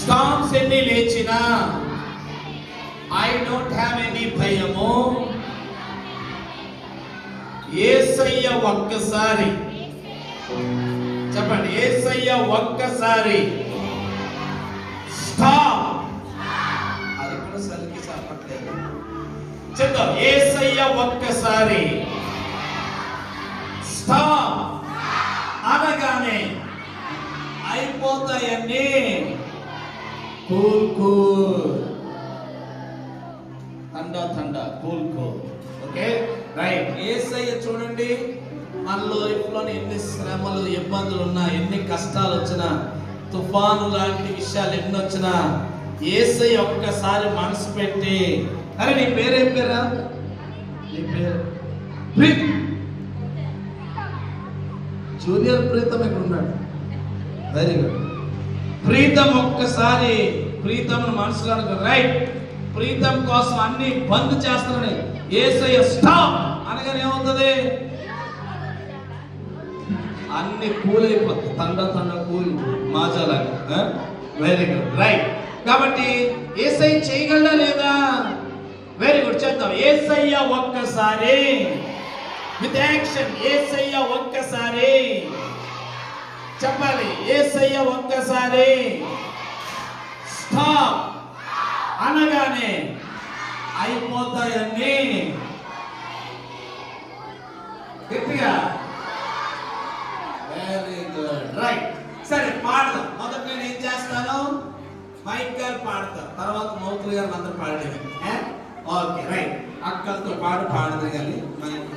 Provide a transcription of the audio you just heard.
Storms ఎన్ని లేచినా I don't have any భయము. యేసయ్య ఒక్కసారి చెప్పండి, యేసయ్య ఒక్కసారి స్టాప్. అది కూడా సరికి చెప్పట్లేదు. చెప్తాం, యేసయ్య ఒక్కసారి స్టాప్ అనగానే అయిపోతాయన్నీ కూల్ కూల్, ఠండా cool cool. Okay right. Yesayya చూడండి, మనలో లైఫ్లో ఎన్ని శ్రమలు ఇబ్బందులు ఉన్నా, ఎన్ని కష్టాలు వచ్చినా, తుఫాను లాంటి విషయాలు ఎన్ని వచ్చినా యేసయ్య ఒక్కసారి మనసు పెట్టి, అరే నీ పేరేం పేరా? నీ పేరు జూనియర్ ప్రీతం ఇక్కడ ఉన్నాడు. Very good. ప్రీతం ఒక్కసారి ప్రీతం మనసులో రైట్, ప్రీతం కోసం అన్ని బంద్ చేస్తానని యేసయ్య స్టాప్ అనగానే ఏమవుతుంది? అన్ని కూల్ అయిపోతుంది. తండ కూల్ మాజాలాగా. Very good right. కాబట్టి యేసయ్య చేయగలడా లేదా? వెరీ గుడ్, చేద్దాం. యేసయ్య ఒక్కసారి విత్ యాక్షన్. యేసయ్య ఒక్కసారి చెప్పాలి. యేసయ్య ఒక్కసారి స్టాప్ అనగానే అయిపోతాయన్నీ. గట్టిగా. Very good right. సరే పాడదాం. మొదట నేను ఏం చేస్తాను, మైక్ గారు పాడతారు, తర్వాత మౌతులు గారు అందరూ పాడేది. Okay right. అక్కలతో పాడదు కానీ మైక్